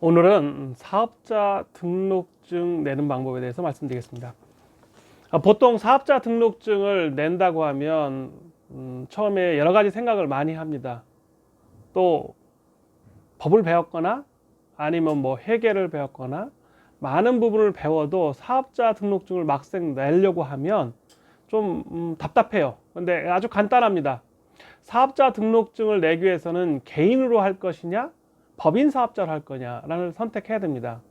오늘은 사업자 등록증 내는 방법에 대해서 말씀드리겠습니다. 보통 사업자 등록증을 낸다고 하면 처음에 여러 가지 생각을 많이 합니다. 또 법을 배웠거나 아니면 뭐 회계를 배웠거나 많은 부분을 배워도 사업자 등록증을 막상 내려고 하면 좀 답답해요. 근데 아주 간단합니다. 사업자 등록증을 내기 위해서는 개인으로 할 것이냐 법인 사업자로 할 거냐를 선택해야 됩니다.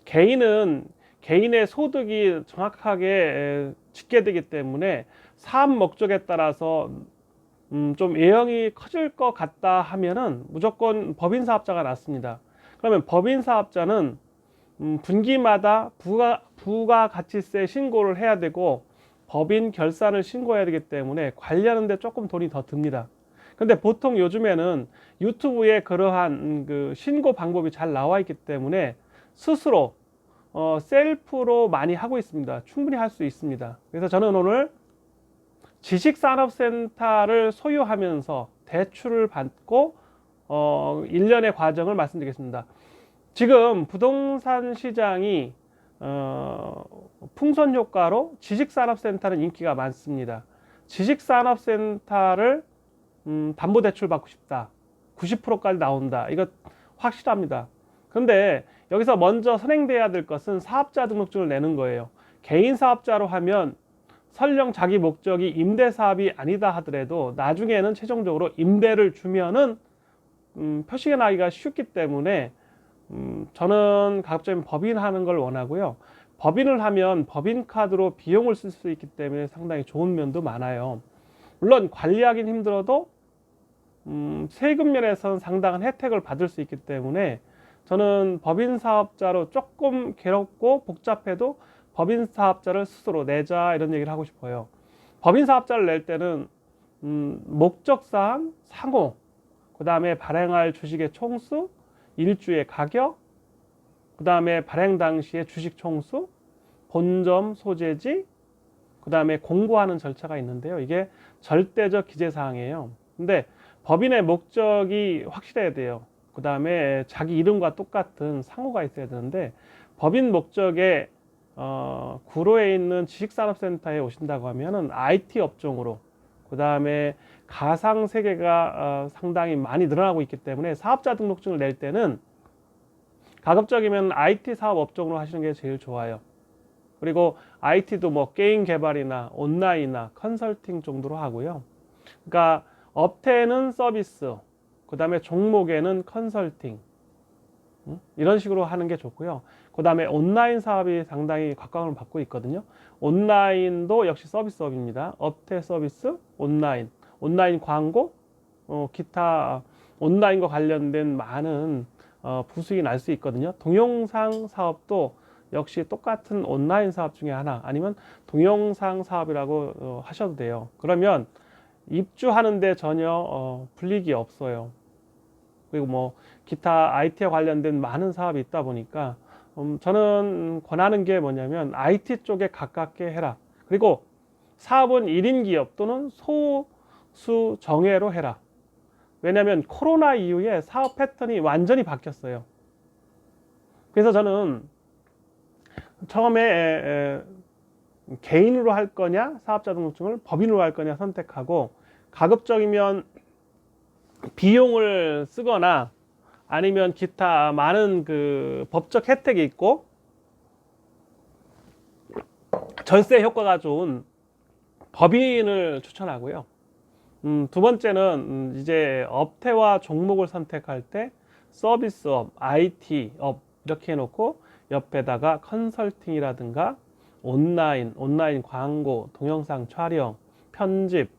개인은 개인의 소득이 정확하게 집계되기 때문에 사업 목적에 따라서 좀 외형이 커질 것 같다 하면은 무조건 법인 사업자가 낫습니다. 그러면 법인 사업자는 분기마다 부가가치세 신고를 해야 되고 법인 결산을 신고해야 되기 때문에 관리하는데 조금 돈이 더 듭니다. 근데 보통 요즘에는 유튜브에 그러한 그 신고 방법이 잘 나와 있기 때문에 스스로 셀프로 많이 하고 있습니다. 충분히 할 수 있습니다. 그래서 저는 오늘 지식산업센터를 소유하면서 대출을 받고 1년의 과정을 말씀드리겠습니다. 지금 부동산 시장이 풍선 효과로 지식산업센터는 인기가 많습니다. 지식산업센터를 담보대출 받고 싶다. 90%까지 나온다. 이거 확실합니다. 그런데 여기서 먼저 선행돼야 될 것은 사업자 등록증을 내는 거예요. 개인 사업자로 하면 설령 자기 목적이 임대사업이 아니다 하더라도 나중에는 최종적으로 임대를 주면은 표시가 나기가 쉽기 때문에 저는 가급적이면 법인하는 걸 원하고요. 법인을 하면 법인카드로 비용을 쓸 수 있기 때문에 상당히 좋은 면도 많아요. 물론 관리하기는 힘들어도 세금 면에서는 상당한 혜택을 받을 수 있기 때문에 저는 법인 사업자로 조금 괴롭고 복잡해도 법인 사업자를 스스로 내자 이런 얘기를 하고 싶어요. 법인 사업자를 낼 때는 목적사항, 상호, 그 다음에 발행할 주식의 총수, 일주의 가격, 그 다음에 발행 당시의 주식 총수, 본점 소재지, 그 다음에 공고하는 절차가 있는데요. 이게 절대적 기재사항이에요. 근데 법인의 목적이 확실해야 돼요. 그 다음에 자기 이름과 똑같은 상호가 있어야 되는데 법인 목적에 구로에 있는 지식산업센터에 오신다고 하면은 IT 업종으로 그 다음에 가상 세계가 상당히 많이 늘어나고 있기 때문에 사업자 등록증을 낼 때는 가급적이면 IT 사업 업종으로 하시는 게 제일 좋아요. 그리고 IT도 뭐 게임 개발이나 온라인이나 컨설팅 정도로 하고요. 그러니까 업태는 서비스, 그 다음에 종목에는 컨설팅 이런 식으로 하는 게 좋고요. 그 다음에 온라인 사업이 상당히 각광을 받고 있거든요. 온라인도 역시 서비스업입니다. 업태 서비스, 온라인 광고, 기타 온라인과 관련된 많은 부수익이 날 수 있거든요. 동영상 사업도 역시 똑같은 온라인 사업 중에 하나, 아니면 동영상 사업이라고 하셔도 돼요. 그러면 입주하는데 전혀 불이익이 없어요. 그리고 뭐 기타 IT에 관련된 많은 사업이 있다 보니까 저는 권하는 게 뭐냐면 IT 쪽에 가깝게 해라. 그리고 사업은 1인 기업 또는 소수 정예로 해라. 왜냐하면 코로나 이후에 사업 패턴이 완전히 바뀌었어요. 그래서 저는 처음에 개인으로 할 거냐 사업자 등록증을 법인으로 할 거냐 선택하고 가급적이면 비용을 쓰거나 아니면 기타 많은 그 법적 혜택이 있고 절세 효과가 좋은 법인을 추천하고요. 두 번째는 이제 업태와 종목을 선택할 때 서비스업, IT업 이렇게 해놓고 옆에다가 컨설팅이라든가 온라인 광고, 동영상 촬영, 편집,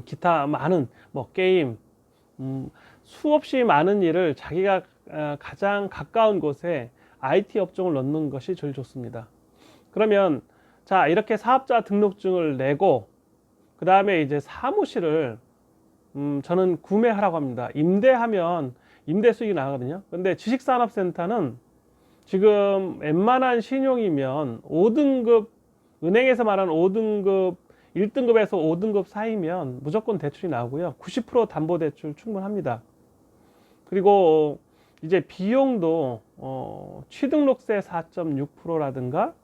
기타 많은 뭐 게임, 수없이 많은 일을 자기가 가장 가까운 곳에 IT 업종을 넣는 것이 제일 좋습니다. 그러면 자, 이렇게 사업자 등록증을 내고 그 다음에 이제 사무실을 저는 구매하라고 합니다. 임대하면 임대 수익이 나거든요. 근데 지식산업센터는 지금 웬만한 신용이면 5등급, 은행에서 말하는 5등급, 1등급에서 5등급 사이면 무조건 대출이 나오고요. 90% 담보대출 충분합니다. 그리고 이제 비용도 취등록세 4.6%라든가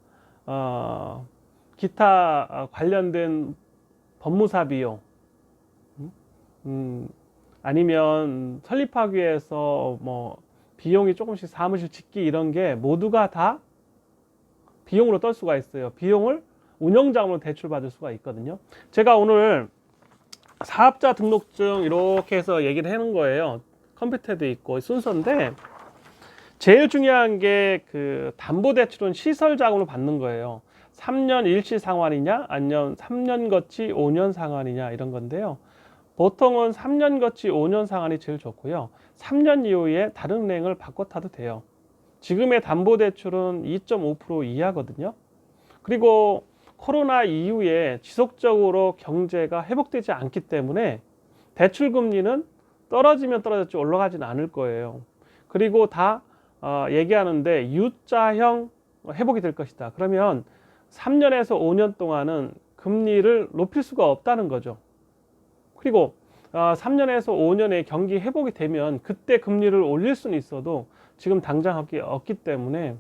기타 관련된 법무사 비용, 아니면 설립하기 위해서 뭐 비용이 조금씩 사무실 짓기 이런 게 모두가 다 비용으로 떨 수가 있어요. 비용을 운영자금으로 대출받을 수가 있거든요. 제가 오늘 사업자 등록증 이렇게 해서 얘기를 해놓은 거예요. 컴퓨터도 있고 순서인데, 제일 중요한 게 그 담보대출은 시설자금으로 받는 거예요. 3년 일시 상환이냐 아니면 3년 거치 5년 상환이냐 이런 건데요. 보통은 3년 거치 5년 상환이 제일 좋고요. 3년 이후에 다른 은행을 바꿔 타도 돼요. 지금의 담보대출은 2.5% 이하거든요. 그리고 코로나 이후에 지속적으로 경제가 회복되지 않기 때문에 대출 금리는 떨어지면 떨어졌지 올라가지는 않을 거예요. 그리고 다 얘기하는데 U자형 회복이 될 것이다. 그러면 3년에서 5년 동안은 금리를 높일 수가 없다는 거죠. 그리고 3년에서 5년의 경기 회복이 되면 그때 금리를 올릴 수는 있어도 지금 당장 없기 때문에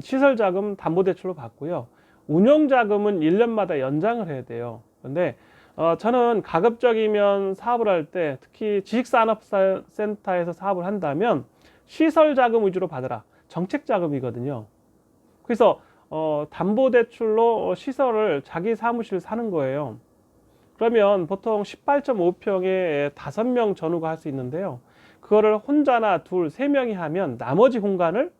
시설자금 담보대출로 받고요. 운영자금은 1년마다 연장을 해야 돼요. 그런데 저는 가급적이면 사업을 할 때 특히 지식산업센터에서 사업을 한다면 시설자금 위주로 받으라. 정책자금이거든요. 그래서 담보대출로 시설을 자기 사무실 사는 거예요. 그러면 보통 18.5평에 5명 전후가 할 수 있는데요. 그거를 혼자나 둘, 세 명이 하면 나머지 공간을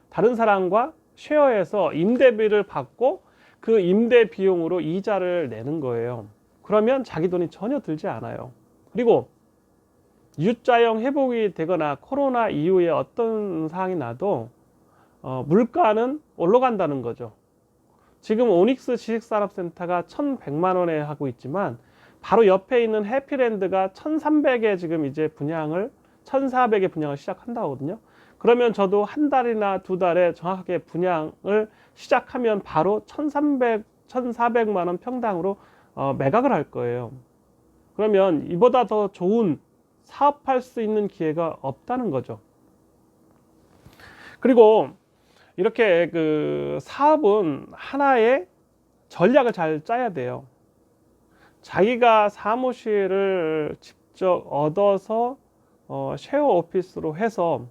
다른 사람과 쉐어해서 임대비를 받고 그 임대 비용으로 이자를 내는 거예요. 그러면 자기 돈이 전혀 들지 않아요. 그리고 U자형 회복이 되거나 코로나 이후에 어떤 상황이 나도 물가는 올라간다는 거죠. 지금 오닉스 지식산업센터가 1,100만 원에 하고 있지만 바로 옆에 있는 해피랜드가 1,300에 지금 이제 분양을 1,400에 분양을 시작한다고 하거든요. 그러면 저도 한 달이나 두 달에 정확하게 분양을 시작하면 바로 1,400만 원 평당으로 매각을 할 거예요. 그러면 이보다 더 좋은 사업할 수 있는 기회가 없다는 거죠. 그리고 이렇게 그 사업은 하나의 전략을 잘 짜야 돼요. 자기가 사무실을 직접 얻어서 쉐어 오피스로 해서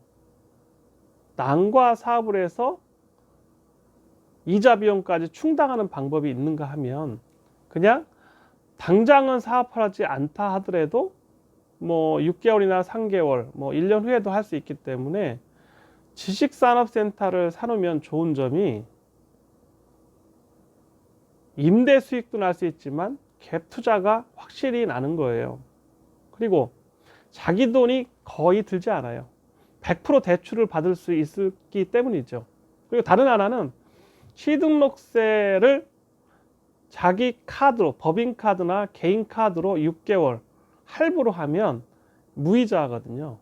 난과 사업을 해서 이자 비용까지 충당하는 방법이 있는가 하면, 그냥 당장은 사업하지 않다 하더라도 뭐 6개월이나 3개월, 뭐 1년 후에도 할 수 있기 때문에 지식산업센터를 사놓으면 좋은 점이 임대 수익도 날 수 있지만 갭 투자가 확실히 나는 거예요. 그리고 자기 돈이 거의 들지 않아요. 100% 대출을 받을 수 있기 때문이죠. 그리고 다른 하나는 취등록세를 자기 카드로, 법인카드나 개인카드로 6개월 할부로 하면 무이자거든요.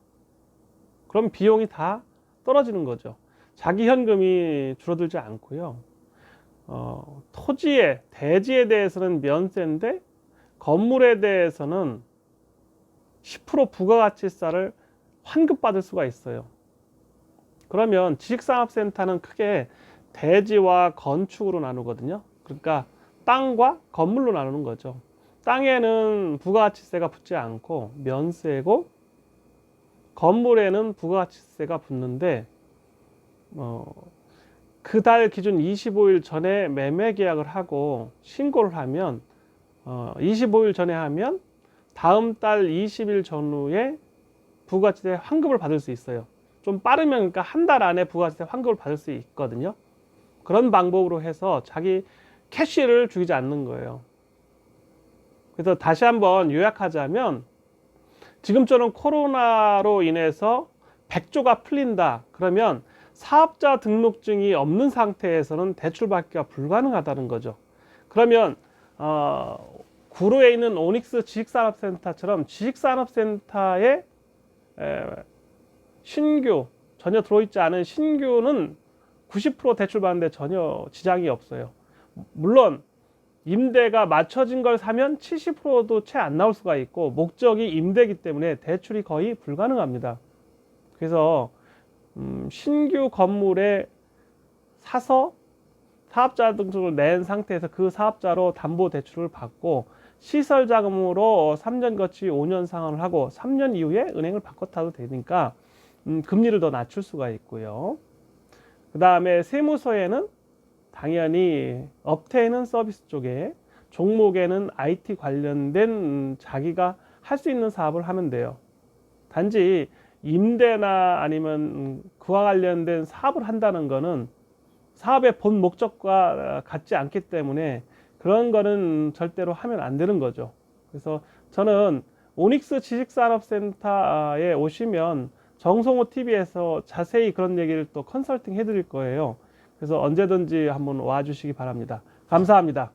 그럼 비용이 다 떨어지는 거죠. 자기 현금이 줄어들지 않고요. 토지에, 대지에 대해서는 면세인데 건물에 대해서는 10% 부가가치세를 환급받을 수가 있어요. 그러면 지식산업센터는 크게 대지와 건축으로 나누거든요. 그러니까 땅과 건물로 나누는 거죠. 땅에는 부가가치세가 붙지 않고 면세고, 건물에는 부가가치세가 붙는데 그 달 기준 25일 전에 매매 계약을 하고 신고를 하면 25일 전에 하면 다음 달 20일 전후에 부가가치세 환급을 받을 수 있어요. 좀 빠르면 그러니까 한 달 안에 부가가치세 환급을 받을 수 있거든요. 그런 방법으로 해서 자기 캐시를 죽이지 않는 거예요. 그래서 다시 한번 요약하자면, 지금처럼 코로나로 인해서 100조가 풀린다 그러면 사업자 등록증이 없는 상태에서는 대출받기가 불가능하다는 거죠. 그러면 구로에 있는 오닉스 지식산업센터처럼 지식산업센터에 신규, 전혀 들어있지 않은 신규는 90% 대출받는데 전혀 지장이 없어요. 물론 임대가 맞춰진 걸 사면 70%도 채 안 나올 수가 있고, 목적이 임대이기 때문에 대출이 거의 불가능합니다. 그래서 신규 건물에 사서 사업자 등록을 낸 상태에서 그 사업자로 담보대출을 받고 시설 자금으로 3년 거치 5년 상환을 하고 3년 이후에 은행을 바꿔타도 되니까 금리를 더 낮출 수가 있고요. 그 다음에 세무서에는 당연히 업태는 서비스 쪽에, 종목에는 IT 관련된 자기가 할 수 있는 사업을 하면 돼요. 단지 임대나 아니면 그와 관련된 사업을 한다는 거는 사업의 본 목적과 같지 않기 때문에 그런 거는 절대로 하면 안 되는 거죠. 그래서 저는 오닉스 지식산업센터에 오시면 정성호 TV에서 자세히 그런 얘기를 또 컨설팅 해드릴 거예요. 그래서 언제든지 한번 와주시기 바랍니다. 감사합니다.